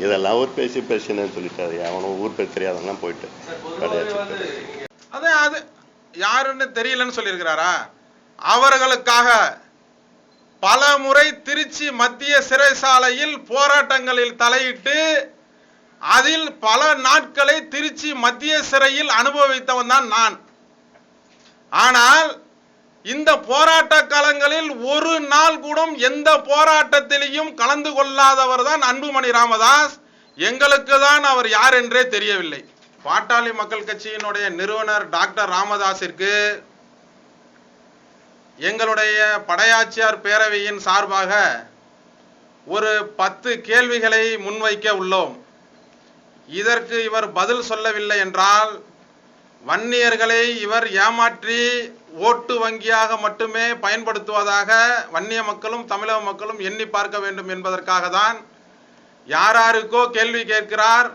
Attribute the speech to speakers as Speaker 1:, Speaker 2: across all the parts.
Speaker 1: இதெல்லாம் ஊர் பேசினு சொல்லிட்டாரு. அவனும் ஊர் பேர் தெரியாதவங்கலாம் போயிட்டு
Speaker 2: அது யாருன்னு தெரியலன்னு சொல்லியிருக்கிறாரா? அவர்களுக்காக பல முறை திருச்சி மத்திய சிறைசாலையில் போராட்டங்களில் தலையிட்டு அதில் பல நாட்களை திருச்சி மத்திய சிறையில் அனுபவித்தவன் தான் நான். ஆனால் இந்த போராட்ட காலங்களில் ஒரு நாள் கூட எந்த போராட்டத்திலையும் கலந்து கொள்ளாதவர் தான் அன்புமணி ராமதாஸ். எங்களுக்கு தான் அவர் யார் என்றே தெரியவில்லை. பாட்டாளி மக்கள் கட்சியினுடைய நிறுவனர் டாக்டர் ராமதாஸிற்கு எங்களுடைய படையாச்சியார் பேரவையின் சார்பாக ஒரு 10 கேள்விகளை முன்வைக்க உள்ளோம். இதற்கு இவர் பதில் சொல்லவில்லை என்றால் வன்னியர்களை இவர் ஏமாற்றி ஓட்டு வங்கியாக மட்டுமே பயன்படுத்துவதாக வன்னிய மக்களும் தமிழக மக்களும் எண்ணி பார்க்க வேண்டும் என்பதற்காக தான் யாராருக்கோ கேள்வி கேட்கிறார்.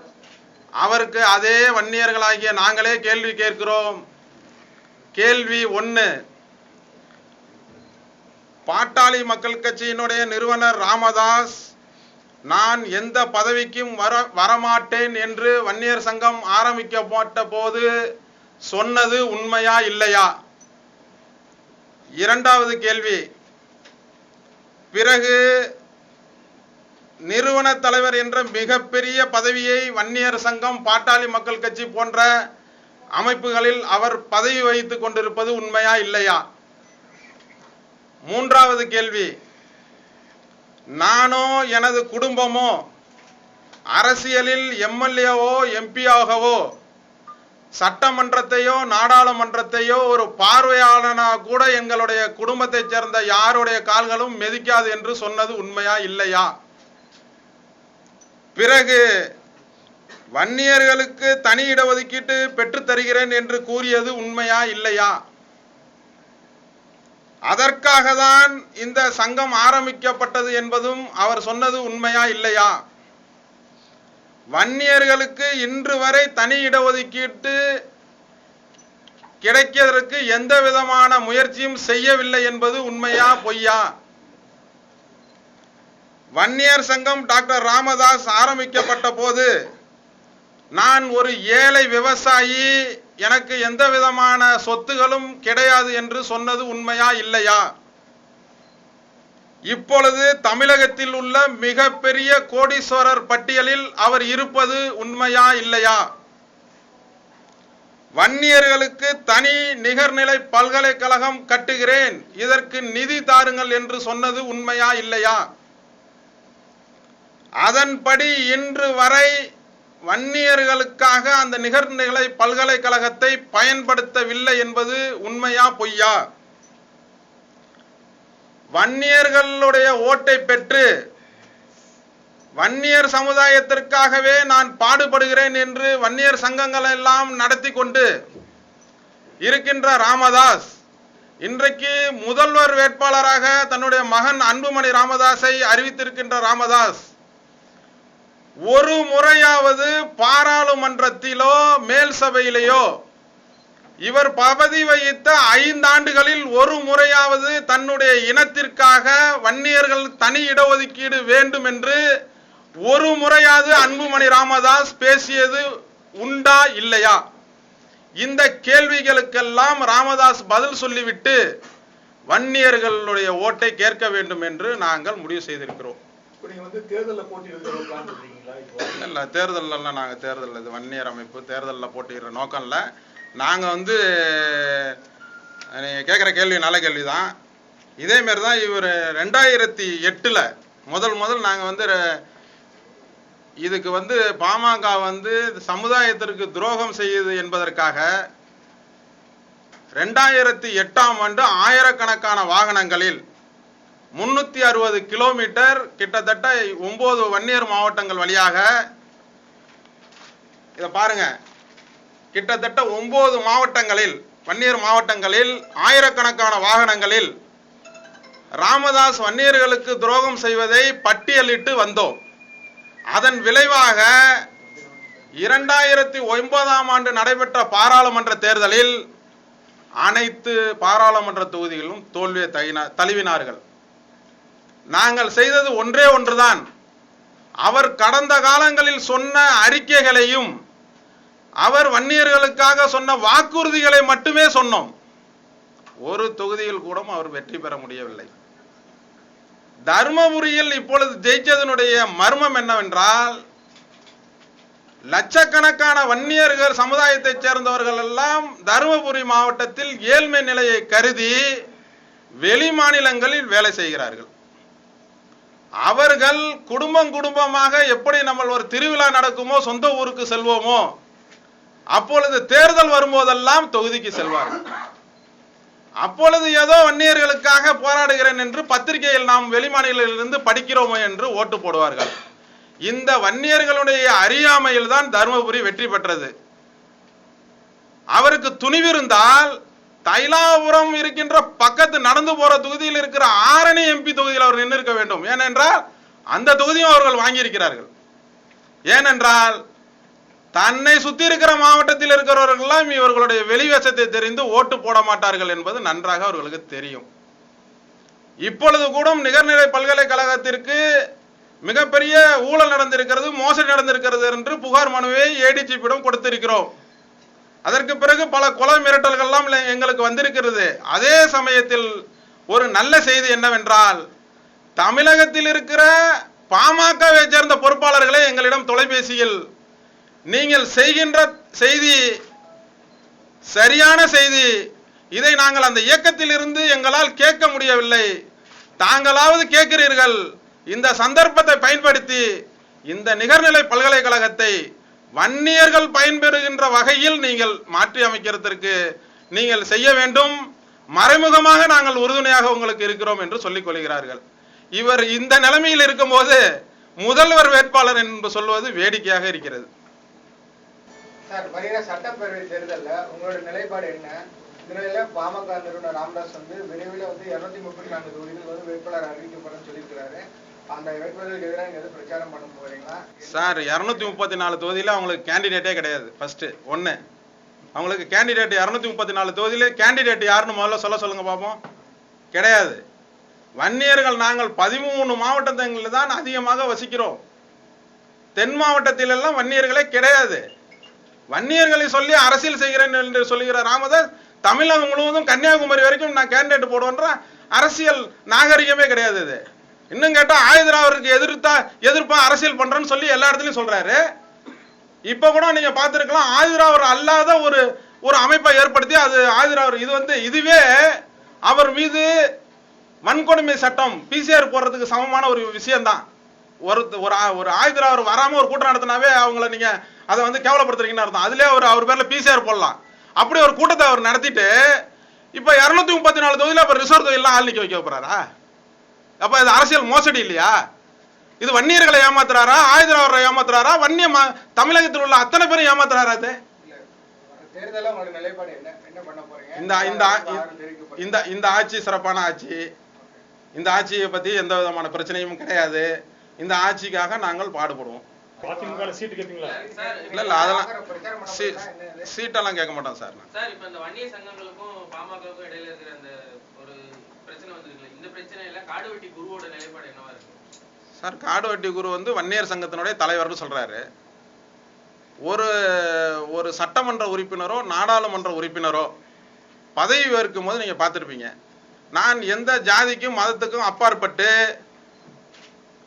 Speaker 2: அவருக்கு அதே வன்னியர்களாகிய நாங்களே கேள்வி கேட்கிறோம். கேள்வி 1, பாட்டாளி மக்கள் கட்சியினுடைய நிறுவனர் ராமதாஸ் நான் எந்த பதவிக்கும் வரமாட்டேன் என்று வன்னியர் சங்கம் ஆரம்பிக்கப்பட்ட போது சொன்னது உண்மையா இல்லையா? 2வது கேள்வி, பிறகு நிறுவன தலைவர் என்ற மிகப்பெரிய பதவியை வன்னியர் சங்கம் பாட்டாளி மக்கள் கட்சி போன்ற அமைப்புகளில் அவர் பதவி வகித்துக் கொண்டிருப்பது உண்மையா இல்லையா? 3வது கேள்வி, நானோ எனது குடும்பமோ அரசியலில் எம்எல்ஏவோ எம்பியாகவோ சட்டமன்றத்தையோ நாடாளுமன்றத்தையோ ஒரு பார்வையாளனா கூட எங்களுடைய குடும்பத்தை சேர்ந்த யாருடைய கால்களும் மிதிக்காது என்று சொன்னது உண்மையா இல்லையா? பிறகு வன்னியர்களுக்கு தனி இடஒதுக்கீட்டு பெற்றுத் தருகிறேன் என்று கூறியது உண்மையா இல்லையா? அதற்காக தான் இந்த சங்கம் ஆரம்பிக்கப்பட்டது என்பதும் அவர் சொன்னது உண்மையா இல்லையா? வன்னியர்களுக்கு இன்று வரை தனி இடஒதுக்கீட்டு கிடைக்கிறதற்கு எந்த விதமான முயற்சியும் செய்யவில்லை என்பது உண்மையா பொய்யா? வன்னியர் சங்கம் டாக்டர் ராமதாஸ் ஆரம்பிக்கப்பட்ட போது நான் ஒரு ஏழை விவசாயி, எனக்கு எந்த விதமான சொத்துகளும் கிடையாது என்று சொன்னது உண்மையா இல்லையா? இப்பொழுது தமிழகத்தில் உள்ள மிகப்பெரிய கோடீஸ்வரர் பட்டியலில் அவர் இருப்பது உண்மையா இல்லையா? வன்னியர்களுக்கு தனி நிகர்நிலை பல்கலைக்கழகம் கட்டுகிறேன், இதற்கு நிதி தாருங்கள் என்று சொன்னது உண்மையா இல்லையா? அதன்படி இன்று வரை வன்னியர்களுக்காக அந்த நிகர்நிலை பல்கலைக்கழகத்தை பயன்படுத்தவில்லை என்பது உண்மையா பொய்யா? வன்னியர்களுடைய ஓட்டை பெற்று வன்னியர் சமுதாயத்திற்காகவே நான் பாடுபடுகிறேன் என்று வன்னியர் சங்கங்கள் எல்லாம் நடத்தி கொண்டு இருக்கின்ற ராமதாஸ் இன்றைக்கு முதல்வர் வேட்பாளராக தன்னுடைய மகன் அன்புமணி ராமதாஸை அறிவித்திருக்கின்ற ராமதாஸ் ஒரு முறையாவது பாராளுமன்றத்திலோ மேல் சபையிலேயோ இவர் பதவி வகித்த 5 ஆண்டுகளில் ஒரு முறையாவது தன்னுடைய இனத்திற்காக வன்னியர்கள் தனி இடஒதுக்கீடு வேண்டும் என்று ஒரு முறையாவது அன்புமணி ராமதாஸ் பேசியது உண்டா இல்லையா? இந்த கேள்விகளுக்கெல்லாம் ராமதாஸ் பதில் சொல்லிவிட்டு வன்னியர்களுடைய ஓட்டை கேட்க வேண்டும் என்று நாங்கள் முடிவு செய்திருக்கிறோம். இல்ல, தேர்தல்லாம் நாங்கள் தேர்தல் இது வன்னியர் அமைப்பு தேர்தலில் போட்டியிடுற நோக்கம் இல்லை. நாங்கள் நீங்கள் கேட்குற கேள்வி நல்ல கேள்வி தான். இதேமாரி தான் இவர் 2008 முதல் நாங்கள் இதுக்கு பாமக சமுதாயத்திற்கு துரோகம் செய்யுது என்பதற்காக 2008ஆம் ஆண்டு ஆயிரக்கணக்கான வாகனங்களில் 360 கிலோமீட்டர் கிட்டத்தட்ட 9 வன்னியர் மாவட்டங்கள் வழியாக இதை பாருங்க, கிட்டத்தட்ட 9 மாவட்டங்களில் வன்னியர் மாவட்டங்களில் ஆயிரக்கணக்கான வாகனங்களில் ராமதாஸ் வன்னியர்களுக்கு துரோகம் செய்வதை பட்டியலிட்டு வந்தோம். அதன் விளைவாக 2009ஆம் ஆண்டு நடைபெற்ற பாராளுமன்ற தேர்தலில் அனைத்து பாராளுமன்ற தொகுதிகளிலும் தோல்வியை தழுவினார்கள். நாங்கள் செய்தது ஒன்றே ஒன்றுதான், அவர் கடந்த காலங்களில் சொன்ன அறிக்கைகளையும் அவர் வன்னியர்களுக்காக சொன்ன வாக்குறுதிகளை மட்டுமே சொன்னோம். ஒரு தொகுதியில் கூட அவர் வெற்றி பெற முடியவில்லை. தர்மபுரியில் இப்பொழுது ஜெயிச்சதனுடைய மர்மம் என்னவென்றால், லட்சக்கணக்கான வன்னியர்கள் சமுதாயத்தைச் சேர்ந்தவர்கள் எல்லாம் தருமபுரி மாவட்டத்தில் ஏழ்மை நிலையை கருதி வெளி மாநிலங்களில் வேலை செய்கிறார்கள். அவர்கள் குடும்பம் குடும்பமாக எப்படி நம்ம ஒரு திருவிழா நடக்குமோ சொந்த ஊருக்கு செல்வோமோ, அப்பொழுது தேர்தல் வரும்போதெல்லாம் தொகுதிக்கு செல்வார்கள். அப்பொழுது ஏதோ வன்னியர்களுக்காக போராடுகிறேன் என்று பத்திரிகையில் நாம் வெளிமாநிலிருந்து படிக்கிறோமோ என்று ஓட்டு போடுவார்கள். இந்த வன்னியர்களுடைய அறியாமையில் தான் தருமபுரி வெற்றி பெற்றது. அவருக்கு துணிவிருந்தால் தைலாபுரம் இருக்கின்ற பக்கத்து நடந்து போற தொகுதியில் இருக்கிற ஆரணி எம்பி தொகுதியில் அவர் நின்று இருக்க வேண்டும். ஏனென்றால் அந்த தொகுதியும் அவர்கள் வாங்கியிருக்கிறார்கள். ஏனென்றால் தன்னை சுத்தி இருக்கிற மாவட்டத்தில் இருக்கிறவர்கள் எல்லாம் இவர்களுடைய வெளிவேசத்தை தெரிந்து ஓட்டு போட மாட்டார்கள் என்பது நன்றாக அவர்களுக்கு தெரியும். இப்பொழுது கூட நிகர்நிலை பல்கலைக்கழகத்திற்கு மிகப்பெரிய ஊழல் நடந்திருக்கிறது, மோசடி நடந்திருக்கிறது என்று புகார் மனுவை ஏடிஜிபியிடம் கொடுத்திருக்கிறோம். அதற்கு பிறகு பல கொலை மிரட்டல்கள் எல்லாம் எங்களுக்கு வந்திருக்கிறது. அதே சமயத்தில் ஒரு நல்ல செய்தி என்னவென்றால், தமிழகத்தில் இருக்கிற பாமகவை சேர்ந்த பொறுப்பாளர்களே எங்களிடம் தொலைபேசியில் நீங்கள் செய்கின்ற செய்தி சரியான செய்தி, இதை நாங்கள் அந்த இயக்கத்தில் இருந்து எங்களால் கேட்க முடியவில்லை, தாங்களாவது கேட்கிறீர்கள், இந்த சந்தர்ப்பத்தை பயன்படுத்தி இந்த நிகர்நிலை பல்கலைக்கழகத்தை வன்னியர்கள் பயன்பெறுகின்ற வகையில் நீங்கள் மாற்றி அமைக்கிறதற்கு நீங்கள் செய்ய வேண்டும், மறைமுகமாக நாங்கள் உறுதுணையாக உங்களுக்கு இருக்கிறோம் என்று சொல்லிக் கொள்கிறார்கள். இவர் இந்த நிலைமையில் இருக்கும்போது முதல்வர் வேட்பாளர் என்று சொல்வது வேடிக்கையாக இருக்கிறது.
Speaker 3: சார், வருகிற சட்டப்பேரவை தேர்தலில் உங்களோட நிலைப்பாடு என்ன? இதுல பாமக நிறுவனர் ராமதாஸ் விரைவில் 234 தொகுதிகள் வேட்பாளர் அறிவிக்கப்படும் சொல்லியிருக்கிறாரு. அந்த வேட்பாளருக்கு எதிராக எது பிரச்சாரம் பண்ண போறீங்களா?
Speaker 2: சார், 234 தொகுதியில அவங்களுக்கு கேண்டிடேட்டே கிடையாது. ஃபர்ஸ்ட் ஒண்ணு, அவங்களுக்கு கேண்டிடேட் 234 தொகுதியில கேண்டிடேட் யாருன்னு முதல்ல சொல்லுங்க பாப்போம். கிடையாது. வன்னியர்கள் நாங்கள் 13 மாவட்டங்களில் தான் அதிகமாக வசிக்கிறோம். தென் மாவட்டத்தில் எல்லாம் வன்னியர்களே கிடையாது. வன்னியர்களை சொல்லி அரசியல் செய்கிறேன் என்று சொல்லுகிற ராமதாஸ் தமிழகம் முழுவதும் கன்னியாகுமரி வரைக்கும் நான் கேண்டிடேட் போடுவேன்ற அரசியல் நாகரிகமே கிடையாது. இது இன்னும் கேட்டா ஆயுதராவருக்கு எதிர்ப்பா அரசியல் பண்றேன்னு சொல்லி எல்லா இடத்துலயும் சொல்றாரு. இப்ப கூட நீங்க பார்த்திருக்கலாம், ஆயுதராவர் அல்லாத ஒரு அமைப்பை ஏற்படுத்தி அது ஆயுதராவர் இதுவே அவர் மீது வன்கொடுமை சட்டம் பிசிஆர் போடுறதுக்கு சமமான ஒரு விஷயம் தான். ஒரு ஆயுதராவர் வராம ஒரு கூட்டம் நடத்தினாவே அவங்கள நீங்க அதை கேவலப்படுத்துறீங்கன்னு அர்த்தம். அதுலயே அவர் பேர்ல பிசிஆர் போடலாம். அப்படி ஒரு கூட்டத்தை அவர் நடத்திட்டு இப்ப 234 தொகுதியில அப்ப ரிசர்வ் தொகுதியெல்லாம் ஆள் நிக்க வைக்க போறாரா? அப்ப இது அரசியல் மோசடி இல்லையா? இது வன்னியர்களை ஏமாத்துறாரா, ஆயுதராவரை ஏமாத்துறாரா, வன்னிய தமிழகத்தில் உள்ள அத்தனை பேரும் ஏமாத்துறாரா? அது இந்த ஆட்சி சிறப்பான ஆட்சி. இந்த ஆட்சியை பத்தி எந்த விதமான பிரச்சனையும் கிடையாது. இந்த ஆட்சிக்காக நாங்கள் பாடுபடுவோம். இல்ல அதெல்லாம் சீட்டெல்லாம் கேட்க மாட்டோம் சார். சார், காடுவெட்டி குரு வன்னியர் சங்கத்தினுடைய தலைவர்னு சொல்றாரு. ஒரு சட்டமன்ற உறுப்பினரோ நாடாளுமன்ற உறுப்பினரோ பதவி ஏற்கும் போது நீங்க பார்த்திருப்பீங்க, நான் எந்த ஜாதிக்கும் மதத்துக்கும் அப்பாற்பட்டு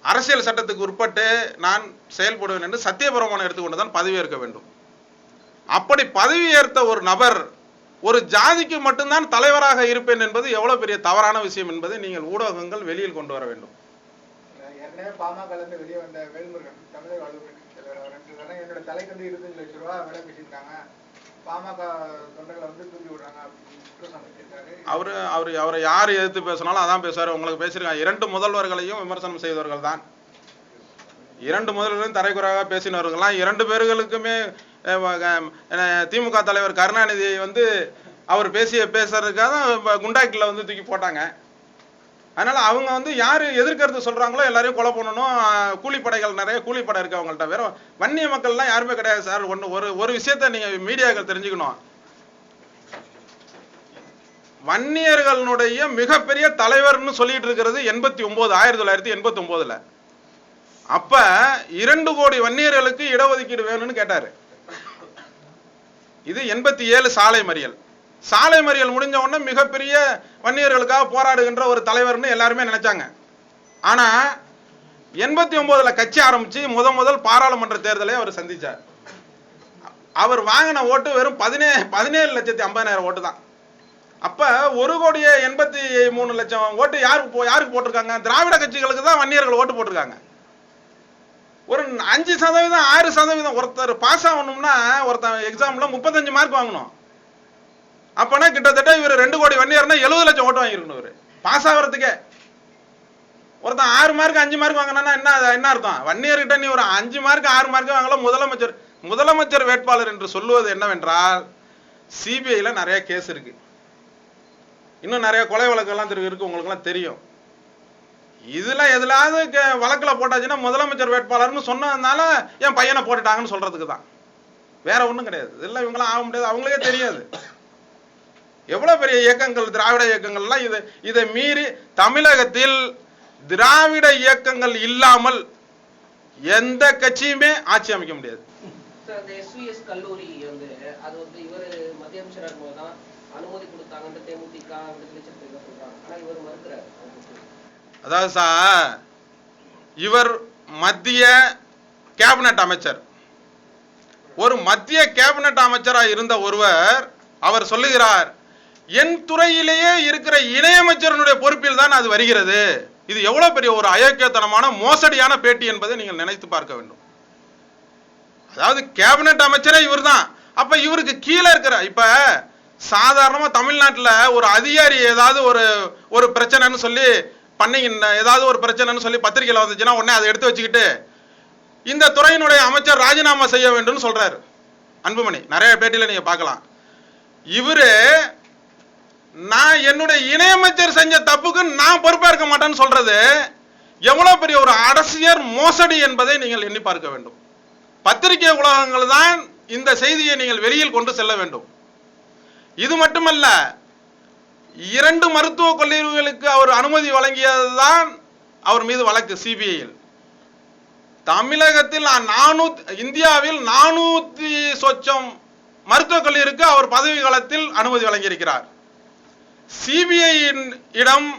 Speaker 2: அரசியல் சட்டத்துக்கு உட்பட்டு நான் செயல்படுவேன் என்று சத்தியபிரமாணம் எடுத்துக்கொண்டுதான் பதவி ஏற்க வேண்டும். அப்படி பதவி ஏற்ற ஒரு நபர் ஒரு ஜாதிக்கு மட்டும்தான் தலைவராக இருப்பேன் என்பது எவ்வளவு பெரிய தவறான விஷயம் என்பதை நீங்கள் ஊடகங்கள் வெளியில் கொண்டு வர வேண்டும்.
Speaker 3: பாமக வெளியே வந்த வேல்முருகன் தமிழக என்னோட தலைக்கு 25 லட்சம் ரூபாய் விலை பேசியிருக்காங்க, பாமக தொண்டர்களை தூக்கி விடுறாங்க.
Speaker 2: அவரை யார் எதிர்த்து பேசினாலும் அதான் பேசுவாரு. உங்களுக்கு பேசியிருக்காங்க. 2 முதல்வர்களையும் விமர்சனம் செய்தவர்கள் தான். 2 முதல்வர்களையும் தரைக்குறையாக பேசினவர்கள்லாம் 2 பேர்களுக்குமே திமுக தலைவர் கருணாநிதி அவர் பேசுறதுக்காக குண்டாக்கில தூக்கி போட்டாங்க. அதனால அவங்க யாரு எதிர்க்கிறது சொல்றாங்களோ எல்லாரையும் கொலை பண்ணணும். கூலிப்படைகள் நிறைய கூலிப்படை இருக்கு அவங்கள்ட்ட. வேற வன்னிய மக்கள்லாம் யாருமே கிடையாது சார். ஒரு விஷயத்த நீங்க மீடியாக்கள் தெரிஞ்சுக்கணும். வன்னியர்களுடைய மிகப்பெரிய தலைவர்னு சொல்லிட்டு இருக்கிறது 1989ல. அப்ப 2 கோடி வன்னியர்களுக்கு இடஒதுக்கீடு வேணும்னு கேட்டாரு. இது 87 சாலை மறியல். சாலை மறியல் முடிஞ்ச உடனே மிகப்பெரிய வன்னியர்களுக்காக போராடுகின்ற ஒரு தலைவர்னு எல்லாருமே நினைச்சாங்க. ஆனா 89ல கட்சி ஆரம்பிச்சு முதல் பாராளுமன்ற தேர்தலை அவர் சந்திச்சார். அவர் வாங்கின ஓட்டு வெறும் 17,50,000 ஓட்டு தான். அப்ப 1,83,00,000 ஓட்டு யாருக்கு போட்டிருக்காங்க? திராவிட கட்சிகளுக்கு தான் வன்னியர்கள் ஓட்டு போட்டிருக்காங்க. ஒரு 5%, 6% ஒருத்தர் பாஸ் ஆகணும்னா ஒருத்தர் எக்ஸாம்ல 35 மார்க் வாங்கணும். அப்பனா கிட்டத்தட்ட இவர் 2 கோடி வன்னியர்னா 70 லட்சம் ஓட்டு வாங்கியிருக்கணும். இவர் பாஸ் ஆகிறதுக்கே ஒருத்தன் 6 மார்க் 5 மார்க் வாங்கினா என்ன அர்த்தம்? வன்னியர்கிட்ட நீ ஒரு 5 மார்க் 6 மார்க் வாங்கலாம். முதலமைச்சர் வேட்பாளர் என்று சொல்லுவது என்னவென்றால், சிபிஐல நிறைய கேஸ் இருக்கு, இன்னும் நிறைய கொலை வழக்கெல்லாம் இருக்கு, உங்களுக்கு எல்லாம் தெரியும். இதுல எதுலாவது வழக்குல போட்டாச்சுன்னா முதலமைச்சர் வேட்பாளர்னு சொன்னதுனால என் பையனை போட்டுட்டாங்கன்னு சொல்றதுக்கு தான், வேற ஒண்ணும் கிடையாது. இதெல்லாம் இவங்களாம் ஆக முடியாது, அவங்களுக்கே தெரியாது. எவ்வளவு பெரிய இயக்கங்கள், திராவிட இயக்கங்கள்லாம் இதை மீறி தமிழகத்தில் திராவிட இயக்கங்கள் இல்லாமல் எந்த கட்சியுமே ஆட்சி அமைக்க முடியாது.
Speaker 4: எஸ்விஎஸ் கல்லூரி அது இவர் மத்திய அமைச்சராக இருக்கும்போதுதான் அனுமதி கொடுத்தாங்கன்னு தேமுதிக சொல்றாங்க. ஆனா இவர் மறுக்கிறார்.
Speaker 2: அதாவது சார், இவர் மத்திய கேபினட் அமைச்சர். ஒரு மத்திய கேபினட் அமைச்சராக இருந்த ஒருவர் அவர் சொல்லுகிறார், என் துறையிலேயே இருக்கிற இணையமைச்சருடைய பொறுப்பில் தான் அது வருகிறது. இது எவ்வளவு பெரிய ஒரு அயோக்கியத்தனமான மோசடியான பேட்டி என்பதை நீங்கள் நினைத்து பார்க்க வேண்டும். அதாவது கேபினட் அமைச்சரே இவர் தான். அப்ப இவருக்கு கீழே இருக்கிற, இப்ப சாதாரணமா தமிழ்நாட்டில் ஒரு அதிகாரி ஏதாவது ஒரு பிரச்சனைன்னு சொல்லி ஏதாவது ஒரு பிரச்சனைன்னு சொல்லி பத்திரிகையில் வந்துச்சுன்னா உடனே அதை எடுத்து வச்சுக்கிட்டு இந்த துறையினுடைய அமைச்சர் ராஜினாமா செய்ய வேண்டும் சொல்றாரு அன்புமணி. நிறைய பேட்டியில நீங்க பார்க்கலாம். இவரு நான் என்னுடைய இணையமைச்சர் செஞ்ச தப்புக்கு நான் பொறுப்பா இருக்க மாட்டேன்னு சொல்றது எவ்வளவு பெரிய ஒரு அரசியல் மோசடி என்பதை நீங்கள் எண்ணி பார்க்க வேண்டும். பத்திரிகை உலகங்கள் தான் இந்த செய்தியை நீங்கள் வெளியில் கொண்டு செல்ல வேண்டும். இது மட்டுமல்ல, 2 மருத்துவக் கல்லூரிகளுக்கு அவர் அனுமதி வழங்கியதுதான் அவர் மீது வழக்கு சிபிஐயில். தமிழகத்தில் இந்தியாவில் 400 சொச்சம் மருத்துவக் கல்லூரிக்கு அவர் பதவி காலத்தில் அனுமதி வழங்கியிருக்கிறார். சிபிஐயின் இடம்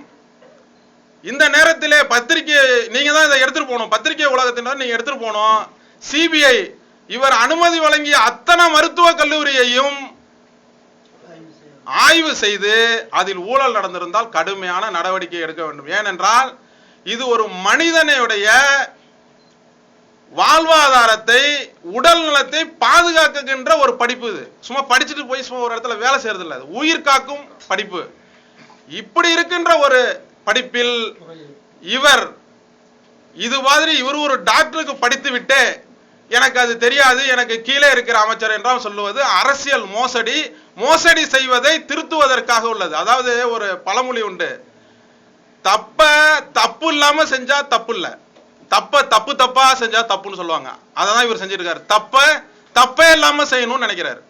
Speaker 2: இந்த நேரத்திலே பத்திரிகை, நீங்க தான் இதை எடுத்துட்டு போகணும், பத்திரிகை உலகத்தினர் நீங்க எடுத்துட்டு போகணும். சிபிஐ இவர் அனுமதி வழங்கிய அத்தனை மருத்துவக் கல்லூரியையும் ஆய்வு செய்து அதில் ஊழல் நடந்திருந்தால் கடுமையான நடவடிக்கை எடுக்க வேண்டும். ஏனென்றால் இது ஒரு மனிதனுடைய வாழ்வாதாரத்தை, உடல் நலத்தை பாதுகாக்கின்ற ஒரு படிப்பு. இது சும்மா படிச்சுட்டு போய் சும்மா ஒரு இடத்துல வேலை செய்யறது இல்லை, உயிர் காக்கும் படிப்பு. இப்படி இருக்கின்ற ஒரு படிப்பில் இவர் ஒரு டாக்டருக்கு படித்து விட்டு எனக்கு அது தெரியாது, எனக்கு கீழே இருக்கிற அமைச்சர் என்றால் சொல்லுவது அரசியல் மோசடி செய்வதை திருத்துவதற்காக உள்ளது. அதாவது ஒரு பழமொழி உண்டு, தப்பு இல்லாம செஞ்சா தப்பு இல்ல, தப்பா செஞ்சா தப்புன்னு சொல்லுவாங்க. அதான் இவர் செஞ்சிருக்காரு. தப்பே இல்லாம செய்யணும்னு நினைக்கிறாரு.